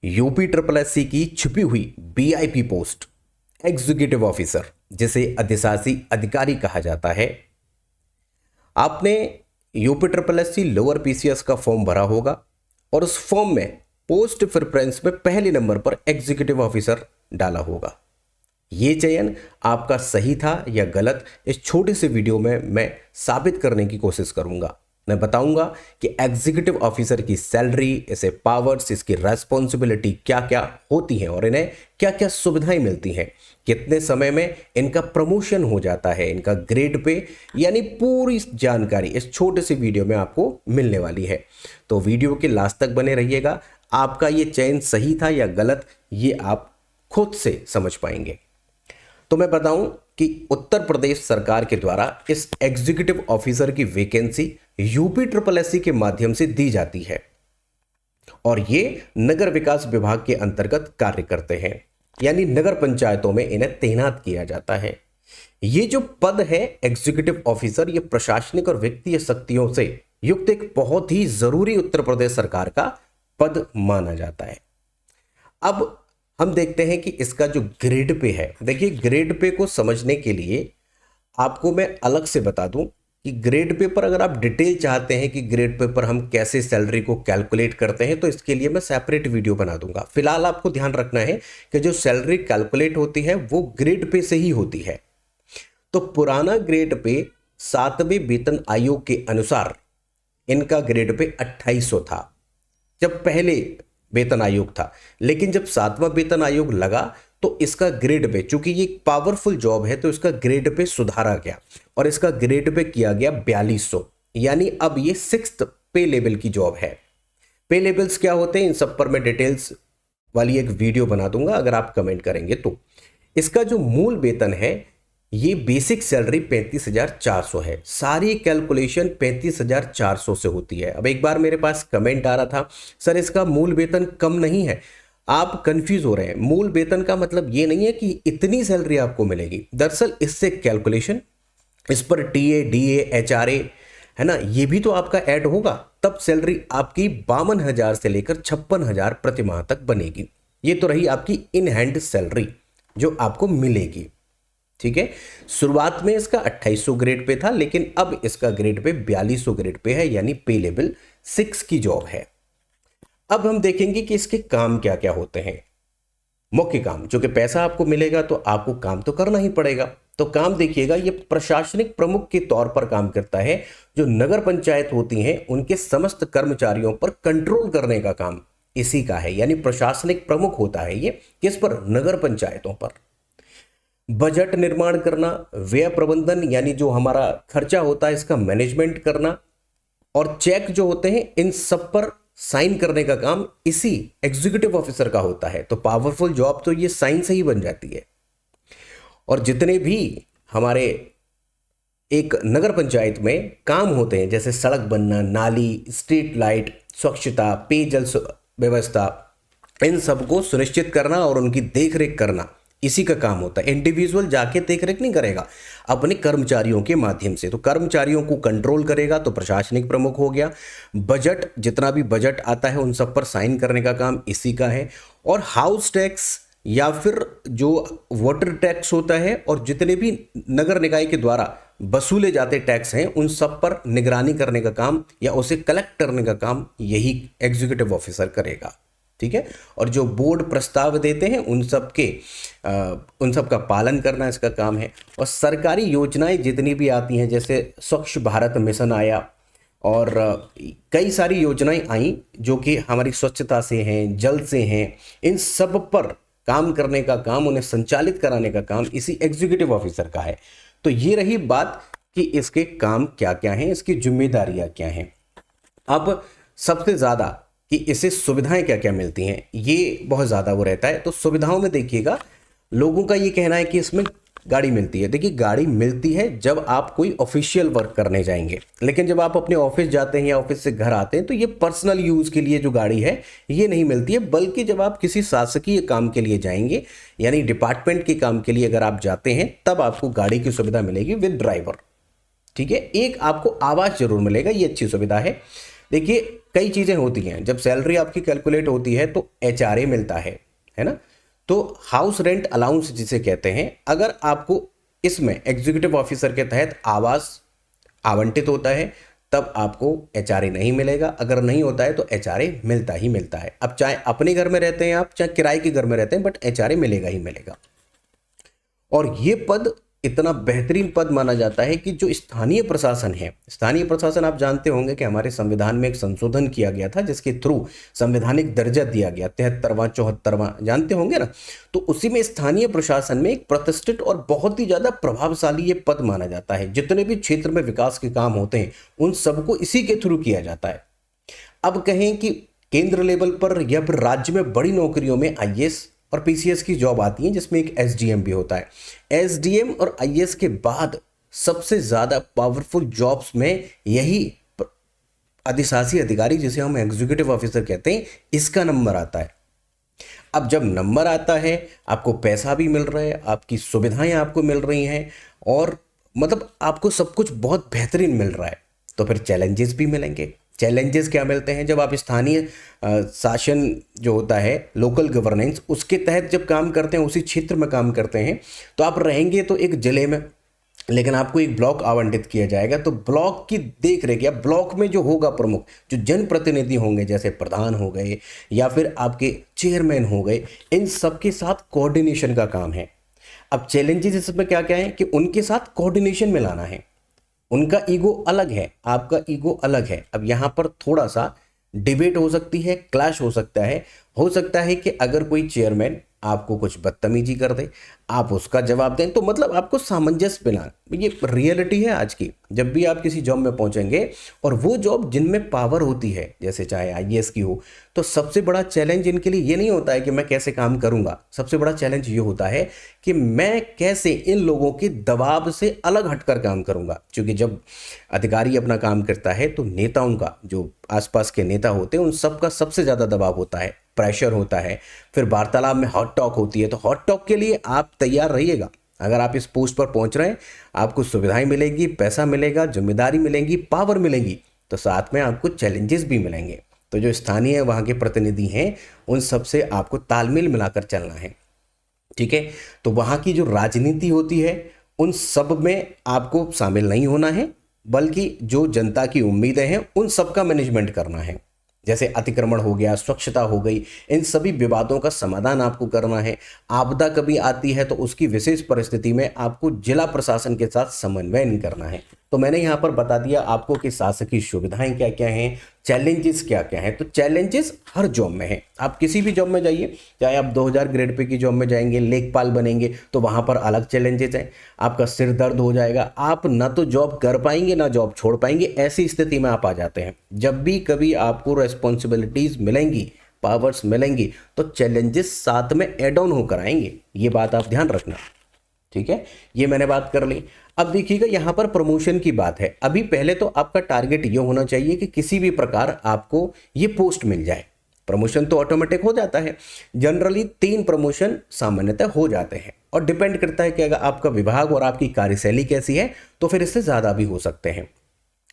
UP triple SC की छुपी हुई बीआईपी पोस्ट एग्जीक्यूटिव ऑफिसर, जिसे अधिशासी अधिकारी कहा जाता है। आपने UP triple SC lower PCS का फॉर्म भरा होगा और उस फॉर्म में पोस्ट प्रेफरेंस में पहले नंबर पर एग्जीक्यूटिव ऑफिसर डाला होगा। ये चयन आपका सही था या गलत, इस छोटे से वीडियो में मैं साबित करने की कोशिश करूंगा। मैं बताऊंगा कि एग्जीक्यूटिव ऑफिसर की सैलरी, इसे पावर्स, इसकी रेस्पॉन्सिबिलिटी क्या क्या होती हैं और इन्हें क्या क्या सुविधाएं मिलती हैं, कितने समय में इनका प्रमोशन हो जाता है, इनका ग्रेड पे, यानी पूरी जानकारी इस छोटे से वीडियो में आपको मिलने वाली है। तो वीडियो के लास्ट तक बने रहिएगा। आपका ये चयन सही था या गलत, ये आप खुद से समझ पाएंगे। तो मैं बताऊं कि उत्तर प्रदेश सरकार के द्वारा इस एग्जीक्यूटिव ऑफिसर की वैकेंसी यूपी ट्रिपल एससी के माध्यम से दी जाती है और ये नगर विकास विभाग के अंतर्गत कार्य करते हैं, यानी नगर पंचायतों में इन्हें तैनात किया जाता है। ये जो पद है एग्जीक्यूटिव ऑफिसर, ये प्रशासनिक और वित्तीय शक्तियों से युक्त एक बहुत ही जरूरी उत्तर प्रदेश सरकार का पद माना जाता है। अब हम देखते हैं कि इसका जो ग्रेड पे है, देखिए ग्रेड पे को समझने के लिए आपको मैं अलग से बता दूं कि ग्रेड पे पर अगर आप डिटेल चाहते हैं कि ग्रेड पे पर हम कैसे सैलरी को कैलकुलेट करते हैं, तो इसके लिए मैं सेपरेट वीडियो बना दूंगा। फिलहाल आपको ध्यान रखना है कि जो सैलरी कैलकुलेट होती है वो ग्रेड पे से ही होती है। तो पुराना ग्रेड पे 7वें वेतन आयोग के अनुसार इनका ग्रेड पे 2800 था जब पहले वेतन आयोग था, लेकिन जब 7वां वेतन आयोग लगा तो इसका ग्रेड पे, चूंकि ये एक पावरफुल जॉब है, तो इसका ग्रेड पे सुधारा गया और इसका ग्रेड पे किया गया 4200, यानी अब ये 6th पे लेवल की जॉब है। पे लेवल्स क्या होते हैं, इन सब पर मैं डिटेल्स वाली एक वीडियो बना दूंगा अगर आप कमेंट करेंगे तो। इसका जो मूल वेतन है, ये बेसिक सैलरी 35,400 है। सारी कैलकुलेशन 35,400 से होती है। अब एक बार मेरे पास कमेंट आ रहा था, सर इसका मूल वेतन कम नहीं है, आप कंफ्यूज हो रहे हैं। मूल वेतन का मतलब ये नहीं है कि इतनी सैलरी आपको मिलेगी। दरअसल इससे कैलकुलेशन, इस पर टीए, डीए, एचआरए है ना, ये भी तो आपका ऐड होगा, तब सैलरी आपकी 52,000 से लेकर 56,000 प्रति माह तक बनेगी। ये तो रही आपकी इन हैंड सैलरी जो आपको मिलेगी। ठीक है, शुरुआत में इसका 2800 ग्रेड पे था, लेकिन अब इसका ग्रेड पे 4200 ग्रेड पे है, यानी पे लेवल 6 की जॉब है। अब हम देखेंगे कि इसके काम क्या क्या होते हैं। मुख्य काम, जो कि पैसा आपको मिलेगा तो आपको काम तो करना ही पड़ेगा। तो काम देखिएगा, ये प्रशासनिक प्रमुख के तौर पर काम करता है। जो नगर पंचायत होती हैं उनके समस्त कर्मचारियों पर कंट्रोल करने का काम इसी का है, यानी प्रशासनिक प्रमुख होता है ये। किस पर? नगर पंचायतों पर। बजट निर्माण करना, व्यय प्रबंधन यानी जो हमारा खर्चा होता है इसका मैनेजमेंट करना, और चेक जो होते हैं इन सब पर साइन करने का काम इसी एग्जीक्यूटिव ऑफिसर का होता है। तो पावरफुल जॉब तो ये साइन से ही बन जाती है। और जितने भी हमारे एक नगर पंचायत में काम होते हैं, जैसे सड़क बनना, नाली, स्ट्रीट लाइट, स्वच्छता, पेयजल व्यवस्था, इन सबको सुनिश्चित करना और उनकी देखरेख करना इसी का काम होता है। इंडिविजुअल जाके देखरेख नहीं करेगा, अपने कर्मचारियों के माध्यम से। तो कर्मचारियों को कंट्रोल करेगा तो प्रशासनिक प्रमुख हो गया। बजट, जितना भी बजट आता है उन सब पर साइन करने का काम इसी का है। और हाउस टैक्स या फिर जो वाटर टैक्स होता है और जितने भी नगर निकाय के द्वारा वसूले जाते टैक्स हैं उन सब पर निगरानी करने का काम या उसे कलेक्ट करने का काम यही एग्जीक्यूटिव ऑफिसर करेगा। ठीक है, और जो बोर्ड प्रस्ताव देते हैं उन सब का पालन करना इसका काम है। और सरकारी योजनाएं जितनी भी आती हैं, जैसे स्वच्छ भारत मिशन आया और कई सारी योजनाएं आई जो कि हमारी स्वच्छता से हैं, जल से हैं, इन सब पर काम करने का काम, उन्हें संचालित कराने का काम इसी एग्जीक्यूटिव ऑफिसर का है। तो ये रही बात कि इसके काम क्या क्या हैं, इसकी जिम्मेदारियां क्या हैं। अब सबसे ज़्यादा कि इसे सुविधाएं क्या क्या मिलती हैं, ये बहुत ज़्यादा वो रहता है। तो सुविधाओं में देखिएगा, लोगों का ये कहना है कि इसमें गाड़ी मिलती है। देखिए, गाड़ी मिलती है जब आप कोई ऑफिशियल वर्क करने जाएंगे, लेकिन जब आप अपने ऑफिस जाते हैं या ऑफिस से घर आते हैं तो ये पर्सनल यूज़ के लिए जो गाड़ी है ये नहीं मिलती है। बल्कि जब आप किसी शासकीय काम के लिए जाएंगे, यानी डिपार्टमेंट के काम के लिए अगर आप जाते हैं, तब आपको गाड़ी की सुविधा मिलेगी विद ड्राइवर। ठीक है, एक आपको आवास जरूर मिलेगा, ये अच्छी सुविधा है। देखिए कई चीज़ें होती हैं, जब सैलरी आपकी कैलकुलेट होती है तो एचआरए मिलता है ना। तो हाउस रेंट अलाउंस जिसे कहते हैं, अगर आपको इसमें एग्जीक्यूटिव ऑफिसर के तहत आवास आवंटित होता है तब आपको एचआरए नहीं मिलेगा, अगर नहीं होता है तो एचआरए मिलता ही मिलता है। अब चाहे अपने घर में रहते हैं आप, चाहे किराए के घर में रहते हैं, बट एचआरए मिलेगा ही मिलेगा। और ये पद इतना बेहतरीन पद माना जाता है कि जो स्थानीय प्रशासन है, स्थानीय प्रशासन आप जानते होंगे कि हमारे संविधान में एक संशोधन किया गया था जिसके थ्रू संवैधानिक दर्जा दिया गया, 73वां 74वां, जानते होंगे ना। तो उसी में स्थानीय प्रशासन में एक प्रतिष्ठित और बहुत ही ज्यादा प्रभावशाली ये पद माना जाता है। जितने भी क्षेत्र में विकास के काम होते हैं उन सबको इसी के थ्रू किया जाता है। अब कहें कि केंद्र लेवल पर या फिर राज्य में बड़ी नौकरियों में आईएएस और पीसीएस की जॉब आती है, जिसमें एक एसडीएम भी होता है। एसडीएम और आईएएस के बाद सबसे ज्यादा पावरफुल जॉब्स में यही अधिशासी अधिकारी, जिसे हम एग्जीक्यूटिव ऑफिसर कहते हैं, इसका नंबर आता है। अब जब नंबर आता है, आपको पैसा भी मिल रहा है, आपकी सुविधाएं आपको मिल रही हैं, और मतलब आपको सब कुछ बहुत बेहतरीन मिल रहा है, तो फिर चैलेंजेस भी मिलेंगे। चैलेंजेस क्या मिलते हैं? जब आप स्थानीय शासन जो होता है, लोकल गवर्नेंस, उसके तहत जब काम करते हैं, उसी क्षेत्र में काम करते हैं, तो आप रहेंगे तो एक जिले में, लेकिन आपको एक ब्लॉक आवंटित किया जाएगा। तो ब्लॉक की देख रेख या ब्लॉक में जो होगा प्रमुख, जो जनप्रतिनिधि होंगे, जैसे प्रधान हो गए या फिर आपके चेयरमैन हो गए, इन सबके साथ कोऑर्डिनेशन का काम है। अब चैलेंजेस इसमें क्या क्या है कि उनके साथ कोऑर्डिनेशन में लाना है। उनका ईगो अलग है, आपका ईगो अलग है। अब यहाँ पर थोड़ा सा डिबेट हो सकती है, क्लैश हो सकता है। हो सकता है कि अगर कोई चेयरमैन आपको कुछ बदतमीजी कर दे, आप उसका जवाब दें, तो मतलब आपको सामंजस्य बनाना, ये रियलिटी है आज की। जब भी आप किसी जॉब में पहुंचेंगे, और वो जॉब जिनमें पावर होती है, जैसे चाहे आईएएस की हो, तो सबसे बड़ा चैलेंज इनके लिए ये नहीं होता है कि मैं कैसे काम करूंगा। सबसे बड़ा चैलेंज ये होता है कि मैं कैसे इन लोगों के दबाव से अलग हटकर काम करूंगा। क्योंकि जब अधिकारी अपना काम करता है तो नेताओं का, जो आसपास के नेता होते हैं, उन सबका सबसे ज़्यादा दबाव होता है, प्रेशर होता है। फिर वार्तालाप में हॉट टॉक होती है, तो हॉट टॉक के लिए आप तैयार रहिएगा। अगर आप इस पोस्ट पर पहुंच रहे हैं, आपको सुविधाएं मिलेगी, पैसा मिलेगा, जिम्मेदारी मिलेंगी, पावर मिलेंगी, तो साथ में आपको चैलेंजेस भी मिलेंगे। तो जो स्थानीय वहाँ के प्रतिनिधि हैं, उन सबसे आपको तालमेल मिलाकर चलना है, ठीक है। तो वहाँ की जो राजनीति होती है, उन सब में आपको शामिल नहीं होना है, बल्कि जो जनता की उम्मीदें हैं उन सब का मैनेजमेंट करना है। जैसे अतिक्रमण हो गया, स्वच्छता हो गई, इन सभी विवादों का समाधान आपको करना है। आपदा कभी आती है तो उसकी विशेष परिस्थिति में आपको जिला प्रशासन के साथ समन्वय करना है। तो मैंने यहाँ पर बता दिया आपको कि शासकीय सुविधाएं क्या क्या हैं, चैलेंजेस क्या क्या हैं। तो चैलेंजेस हर जॉब में है। आप किसी भी जॉब में जाइए, चाहे आप 2000 ग्रेड पे की जॉब में जाएंगे, लेखपाल बनेंगे, तो वहाँ पर अलग चैलेंजेस हैं। आपका सिर दर्द हो जाएगा, आप ना तो जॉब कर पाएंगे ना जॉब छोड़ पाएंगे, ऐसी स्थिति में आप आ जाते हैं। जब भी कभी आपको रेस्पॉन्सिबिलिटीज मिलेंगी, पावर्स मिलेंगी, तो चैलेंजेस साथ में एड ऑन होकर आएंगे। ये बात आप ध्यान रखना, ठीक है। ये मैंने बात कर ली। अब देखिएगा यहाँ पर प्रमोशन की बात है। अभी पहले तो आपका टारगेट ये होना चाहिए कि किसी भी प्रकार आपको ये पोस्ट मिल जाए। प्रमोशन तो ऑटोमेटिक हो जाता है, जनरली 3 प्रमोशन सामान्यतः हो जाते हैं, और डिपेंड करता है कि अगर आपका विभाग और आपकी कार्यशैली कैसी है तो फिर इससे ज़्यादा भी हो सकते हैं।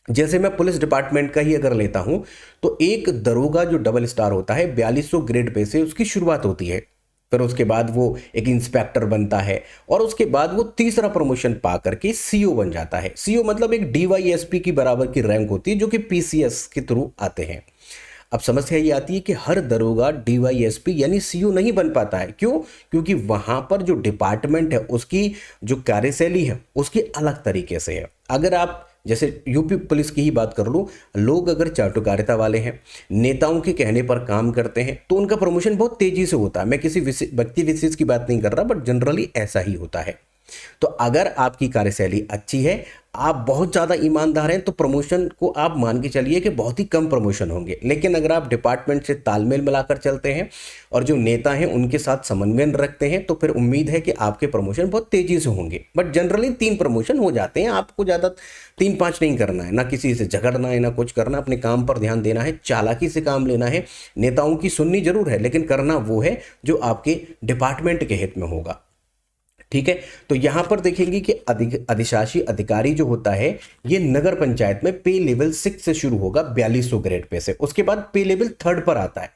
जैसे मैं पुलिस डिपार्टमेंट का ही अगर लेता हूं, तो एक दरोगा जो डबल स्टार होता है, 4200 ग्रेड पे से उसकी शुरुआत होती है। फिर उसके बाद वो एक इंस्पेक्टर बनता है, और उसके बाद वो तीसरा प्रमोशन पा करके सीओ बन जाता है। सीओ मतलब एक डीवाईएसपी की बराबर की रैंक होती है, जो कि पीसीएस के थ्रू आते हैं। अब समस्या ये आती है कि हर दरोगा डीवाईएसपी यानी सीओ नहीं बन पाता है। क्यों? क्योंकि वहां पर जो डिपार्टमेंट है, उसकी जो कार्यशैली है, उसकी अलग तरीके से है। अगर आप जैसे यूपी पुलिस की ही बात कर लूँ, लोग अगर चाटुकारिता वाले हैं, नेताओं के कहने पर काम करते हैं, तो उनका प्रमोशन बहुत तेजी से होता है। मैं किसी व्यक्ति विशेष की बात नहीं कर रहा, बट जनरली ऐसा ही होता है। तो अगर आपकी कार्यशैली अच्छी है, आप बहुत ज़्यादा ईमानदार हैं, तो प्रमोशन को आप मान के चलिए कि बहुत ही कम प्रमोशन होंगे। लेकिन अगर आप डिपार्टमेंट से तालमेल मिलाकर चलते हैं और जो नेता हैं उनके साथ समन्वय रखते हैं, तो फिर उम्मीद है कि आपके प्रमोशन बहुत तेज़ी से होंगे। बट जनरली 3 प्रमोशन हो जाते हैं। आपको ज़्यादा 3-5 नहीं करना है, ना किसी से झगड़ना है, ना कुछ करना, अपने काम पर ध्यान देना है, चालाकी से काम लेना है। नेताओं की सुननी जरूर है, लेकिन करना वो है जो आपके डिपार्टमेंट के हित में होगा। ठीक है। तो यहां पर देखेंगे कि अधिशासी अधिकारी जो होता है ये नगर पंचायत में पे लेवल 6 से शुरू होगा 4200 ग्रेड पे से, उसके बाद पे लेवल 3 पर आता है।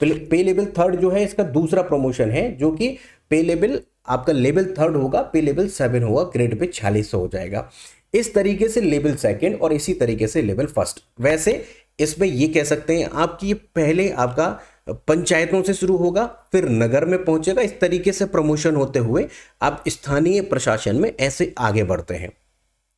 पे लेवल 3 जो है इसका दूसरा प्रमोशन है, जो कि पे लेवल आपका लेवल 3 होगा, पे लेवल 7 होगा, ग्रेड पे 4600 हो जाएगा। इस तरीके से लेवल 2 और इसी तरीके से लेवल 1। वैसे इसमें ये कह सकते हैं आप कि ये पहले आपका पंचायतों से शुरू होगा, फिर नगर में पहुंचेगा, इस तरीके से प्रमोशन होते हुए आप स्थानीय प्रशासन में ऐसे आगे बढ़ते हैं।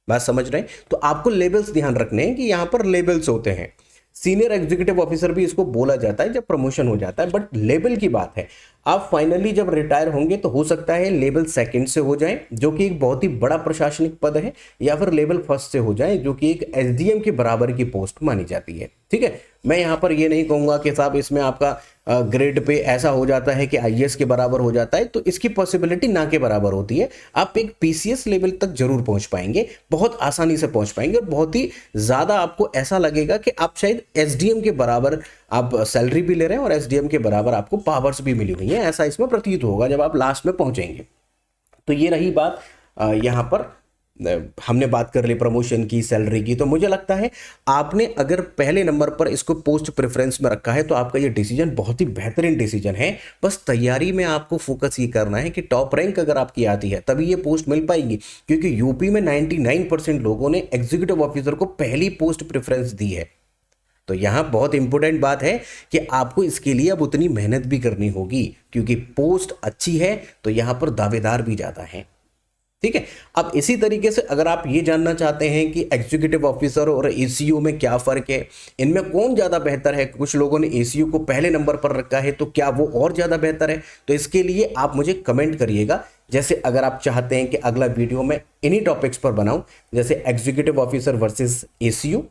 बात समझ रहे हैं? तो आपको लेवल्स ध्यान रखने हैं कि यहां पर लेवल्स होते हैं। सीनियर एग्जीक्यूटिव ऑफिसर भी इसको बोला जाता है जब प्रमोशन हो जाता है, बट लेवल की बात है। आप फाइनली जब रिटायर होंगे तो हो सकता है लेवल 2 से हो जाए, जो कि एक बहुत ही बड़ा प्रशासनिक पद है, या फिर लेवल 1 से हो जाए, जो कि एक एसडीएम के बराबर की पोस्ट मानी जाती है। ठीक है, मैं यहां पर ये नहीं कहूंगा कि साहब इसमें आपका ग्रेड पे ऐसा हो जाता है कि आईएएस के बराबर हो जाता है, तो इसकी पॉसिबिलिटी ना के बराबर होती है। आप एक पीसीएस लेवल तक जरूर पहुंच पाएंगे, बहुत आसानी से पहुंच पाएंगे, और बहुत ही ज्यादा आपको ऐसा लगेगा कि आप शायद एसडीएम के बराबर आप सैलरी भी ले रहे हैं और एसडीएम के बराबर आपको पावर्स भी मिली हुई है, ऐसा इसमें प्रतीत होगा जब आप लास्ट में पहुंचेंगे। तो ये रही बात, यहां पर हमने बात कर ली प्रमोशन की, सैलरी की। तो मुझे लगता है आपने अगर पहले नंबर पर इसको पोस्ट प्रेफरेंस में रखा है तो आपका ये डिसीजन बहुत ही बेहतरीन डिसीजन है। बस तैयारी में आपको फोकस ये करना है कि टॉप रैंक अगर आपकी आती है तभी ये पोस्ट मिल पाएगी, क्योंकि यूपी में 99% लोगों ने एग्जीक्यूटिव ऑफिसर को पहली पोस्ट प्रेफरेंस दी है। तो यहां बहुत इंपॉर्टेंट बात है कि आपको इसके लिए अब उतनी मेहनत भी करनी होगी, क्योंकि पोस्ट अच्छी है तो यहां पर दावेदार भी ज्यादा हैं। ठीक है, अब इसी तरीके से अगर आप ये जानना चाहते हैं कि एग्जीक्यूटिव ऑफिसर और एसीयू में क्या फर्क है, इनमें कौन ज्यादा बेहतर है, कुछ लोगों ने एसीयू को पहले नंबर पर रखा है, तो क्या वो और ज्यादा बेहतर है, तो इसके लिए आप मुझे कमेंट करिएगा। जैसे अगर आप चाहते हैं कि अगला वीडियो में इन्हीं टॉपिक्स पर बनाऊं, जैसे एग्जीक्यूटिव ऑफिसर वर्सेस एसीयू,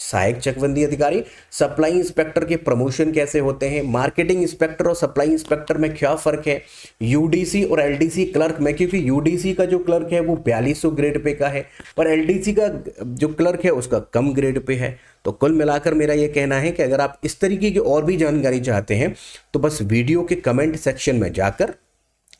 सहायक चकबंदी अधिकारी, सप्लाई इंस्पेक्टर के प्रमोशन कैसे होते हैं, मार्केटिंग इंस्पेक्टर और सप्लाई इंस्पेक्टर में क्या फर्क है, यूडीसी और एलडीसी क्लर्क में, क्योंकि यूडीसी का जो क्लर्क है वो 4200 ग्रेड पे का है, पर एलडीसी का जो क्लर्क है उसका कम ग्रेड पे है। तो कुल मिलाकर मेरा ये कहना है कि अगर आप इस तरीके की और भी जानकारी चाहते हैं तो बस वीडियो के कमेंट सेक्शन में जाकर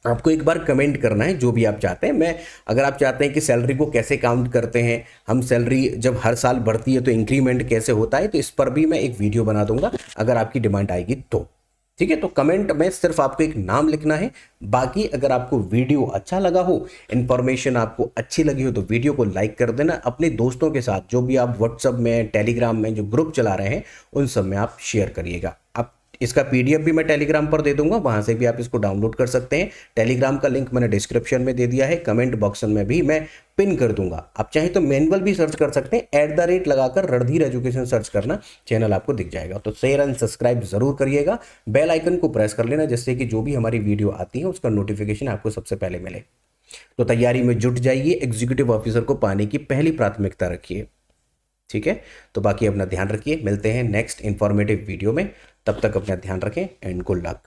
आपको एक बार कमेंट करना है जो भी आप चाहते हैं। मैं अगर आप चाहते हैं कि सैलरी को कैसे काउंट करते हैं, हम सैलरी जब हर साल बढ़ती है तो इंक्रीमेंट कैसे होता है, तो इस पर भी मैं एक वीडियो बना दूंगा अगर आपकी डिमांड आएगी तो। ठीक है, तो कमेंट में सिर्फ आपको एक नाम लिखना है। बाकी अगर आपको वीडियो अच्छा लगा हो, इन्फॉर्मेशन आपको अच्छी लगी हो, तो वीडियो को लाइक कर देना। अपने दोस्तों के साथ जो भी आप व्हाट्सएप में, टेलीग्राम में जो ग्रुप चला रहे हैं उन सब में आप शेयर करिएगा। आप इसका पीडीएफ भी मैं टेलीग्राम पर दे दूंगा, वहां से भी आप इसको डाउनलोड कर सकते हैं। टेलीग्राम का लिंक मैंने डिस्क्रिप्शन में दे दिया है, कमेंट बॉक्स में भी मैं पिन कर दूंगा। आप चाहे तो मैनुअल भी सर्च कर सकते हैं, @ लगाकर रणधीर एजुकेशन सर्च करना, चैनल आपको दिख जाएगा। तो शेयर एंड सब्सक्राइब जरूर करिएगा, बेल आइकन को प्रेस कर लेना, जिससे कि जो भी हमारी वीडियो आती है उसका नोटिफिकेशन आपको सबसे पहले मिले। तो तैयारी में जुट जाइए, एग्जीक्यूटिव ऑफिसर को पाने की पहली प्राथमिकता रखिए। ठीक है, तो बाकी अपना ध्यान रखिए, मिलते हैं नेक्स्ट इंफॉर्मेटिव वीडियो में। तब तक अपना ध्यान रखें एंड गुड लक।